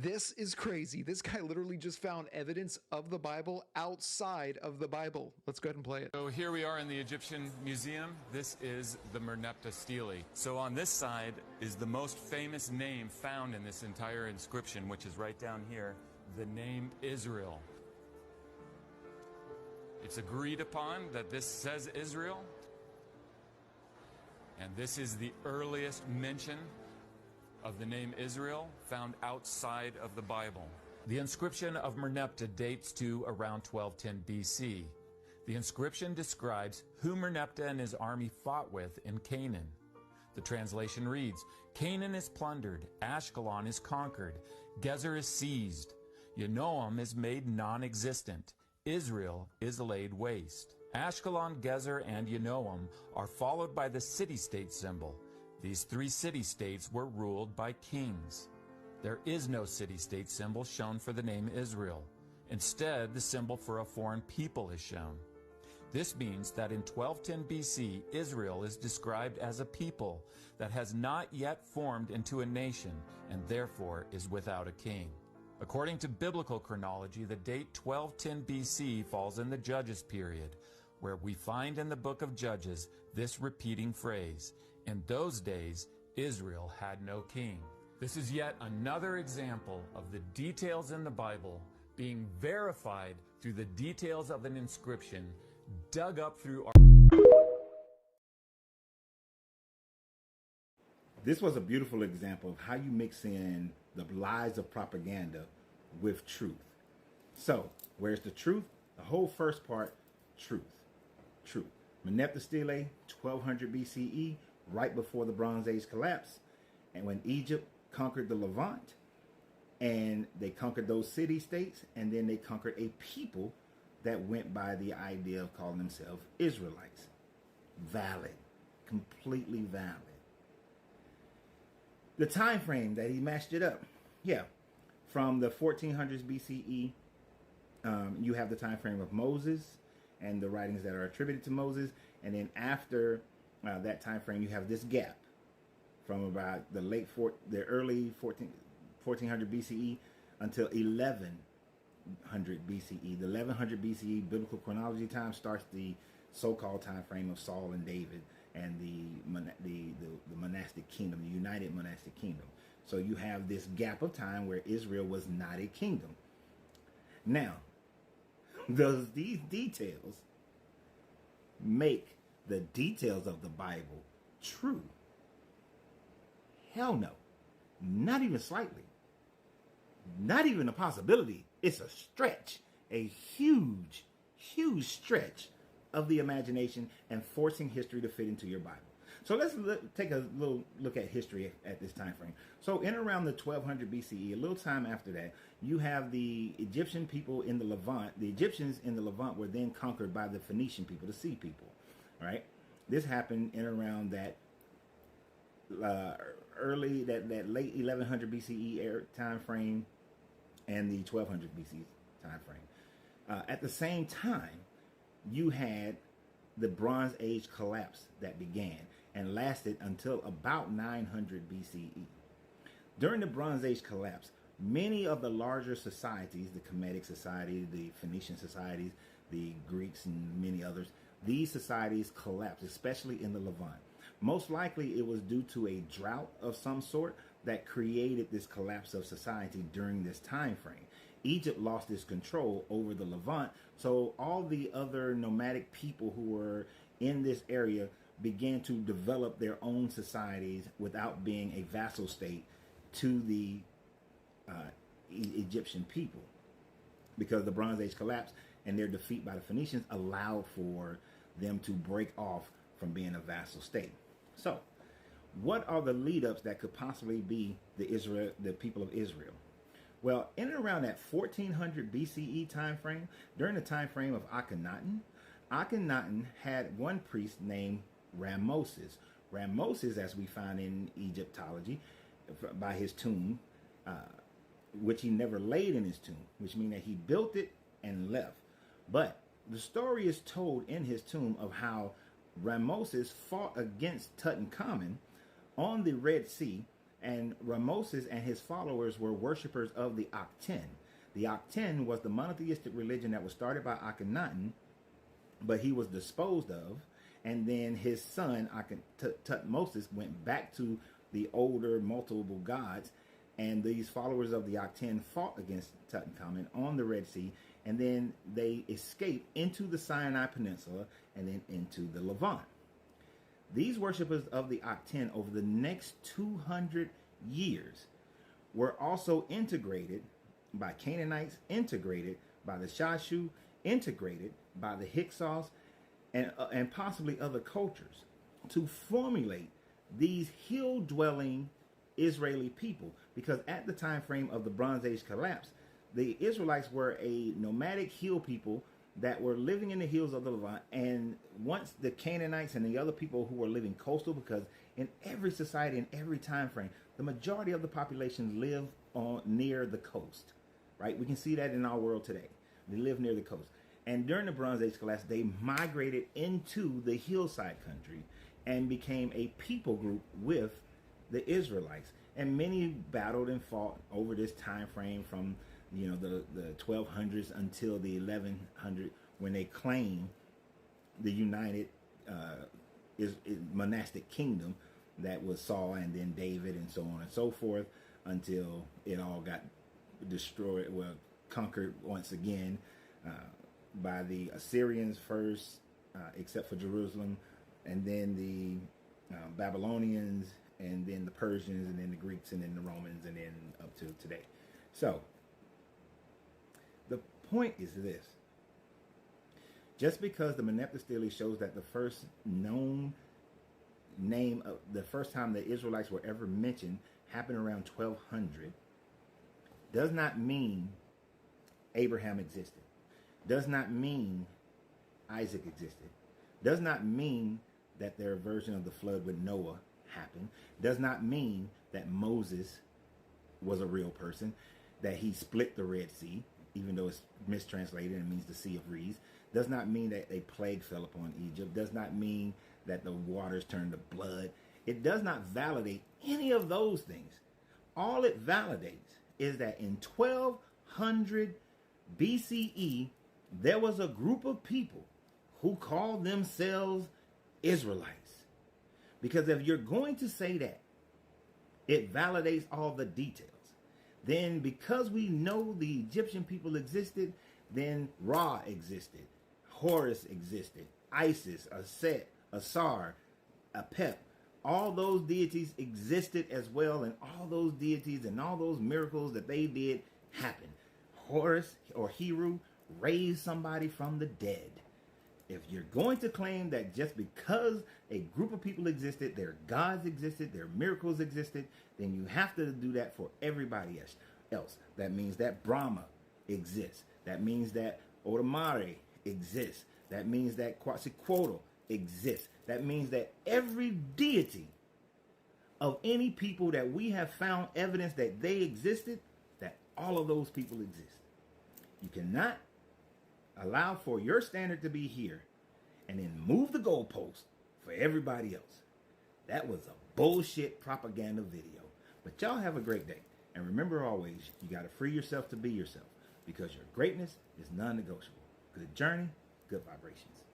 This is crazy. This guy literally just found evidence of the Bible outside of the Bible. Let's go ahead and play it. So here we are in the Egyptian Museum. This is the Merneptah stele. So on this side is the most famous name found in this entire inscription, which is right down here, the name Israel. It's agreed upon that this says Israel, and this is the earliest mention of the name Israel found outside of the Bible. The inscription of Merneptah dates to around 1210 BC. The inscription describes who Merneptah and his army fought with in Canaan. The translation reads, Canaan is plundered, Ashkelon is conquered, Gezer is seized, Yanoam is made non-existent, Israel is laid waste. Ashkelon, Gezer, and Yanoam are followed by the city-state symbol. These three city-states were ruled by kings. There is no city-state symbol shown for the name Israel. Instead, the symbol for a foreign people is shown. This means that in 1210 BC, Israel is described as a people that has not yet formed into a nation and therefore is without a king. According to biblical chronology, the date 1210 BC falls in the Judges period, where we find in the book of Judges this repeating phrase, in those days, Israel had no king. This is yet another example of the details in the Bible being verified through the details of an inscription dug up through our... This was a beautiful example of how you mix in the lies of propaganda with truth. So, where's the truth? The whole first part, truth. Truth. Merneptah stele, 1200 BCE, right before the Bronze Age collapse, and when Egypt conquered the Levant, and they conquered those city-states, and then they conquered a people that went by the idea of calling themselves Israelites. Valid. Completely valid. The time frame that he matched it up, from the 1400s BCE, you have the time frame of Moses and the writings that are attributed to Moses, and then after that time frame, you have this gap from about the early 1400 BCE until 1100 BCE. The 1100 BCE biblical chronology time starts the so-called time frame of Saul and David and the monastic kingdom, the united monastic kingdom. So you have this gap of time where Israel was not a kingdom. Now, does these details make the details of the Bible true? Hell no. Not even slightly. Not even a possibility. It's a stretch. A huge, huge stretch of the imagination and forcing history to fit into your Bible. So let's take a little look at history at this time frame. So in around the 1200 BCE, a little time after that, you have the Egyptian people in the Levant. The Egyptians in the Levant were then conquered by the Phoenician people, the sea people. Right? This happened in around that that late 1100 BCE time frame and the 1200 BCE time frame. At the same time, you had the Bronze Age collapse that began and lasted until about 900 BCE. During the Bronze Age collapse, many of the larger societies, the Kemetic society, the Phoenician societies, the Greeks, and many others, these societies collapsed, especially in the Levant. Most likely it was due to a drought of some sort that created this collapse of society during this time frame. Egypt lost its control over the Levant, so all the other nomadic people who were in this area began to develop their own societies without being a vassal state to the Egyptian people, because the Bronze Age collapsed and their defeat by the Phoenicians allowed for them to break off from being a vassal state. So, what are the lead-ups that could possibly be the people of Israel? Well, in and around that 1400 BCE time frame, during the time frame of Akhenaten, Akhenaten had one priest named Ramoses. Ramoses, as we find in Egyptology, by his tomb, which he never laid in his tomb, which means that he built it and left. But the story is told in his tomb of how Ramoses fought against Tutankhamun on the Red Sea And Ramosis and his followers were worshippers of the Akhten. The Akhten was the monotheistic religion that was started by Akhenaten, but he was disposed of, and then his son Tutmosis went back to the older multiple gods, and these followers of the Akhten fought against Tutankhamun on the Red Sea, and then they escaped into the Sinai Peninsula and then into the Levant. These worshippers of the Akhten over the next 200 years were also integrated by Canaanites, integrated by the Shashu, integrated by the Hyksos, and possibly other cultures to formulate these hill-dwelling Israeli people. Because at the time frame of the Bronze Age collapse, the Israelites were a nomadic hill people that were living in the hills of the Levant. And once the Canaanites and the other people who were living coastal, because in every society, in every time frame, the majority of the population live near the coast, right? We can see that in our world today. They live near the coast. And during the Bronze Age collapse, they migrated into the hillside country and became a people group with the Israelites. And many battled and fought over this time frame from the 1200s until the 1100s, when they claimed the united monastic kingdom that was Saul and then David and so on and so forth, until it all got destroyed, conquered once again by the Assyrians first, except for Jerusalem, and then the Babylonians, and then the Persians, and then the Greeks, and then the Romans, and then up to today. So the point is this: just because the Merneptah Stele shows that the first known name of the first time the Israelites were ever mentioned happened around 1200, does not mean Abraham existed, does not mean Isaac existed, does not mean that their version of the flood with Noah happened, does not mean that Moses was a real person, that he split the Red Sea, even though it's mistranslated and means the Sea of Reeds, does not mean that a plague fell upon Egypt, does not mean that the waters turned to blood. It does not validate any of those things. All it validates is that in 1200 BCE, there was a group of people who called themselves Israelites. Because if you're going to say that, it validates all the details. Then because we know the Egyptian people existed, then Ra existed, Horus existed, Isis, Aset, Asar, Apep, all those deities existed as well, and all those deities and all those miracles that they did happened. Horus or Heru raised somebody from the dead. If you're going to claim that just because a group of people existed, their gods existed, their miracles existed, then you have to do that for everybody else. That means that Brahma exists. That means that Otamare exists. That means that Quetzalcoatl exists. That means that every deity of any people that we have found evidence that they existed, that all of those people exist. You cannot allow for your standard to be here and then move the goalpost for everybody else. That was a bullshit propaganda video. But y'all have a great day. And remember always, you got to free yourself to be yourself, because your greatness is non-negotiable. Good journey, good vibrations.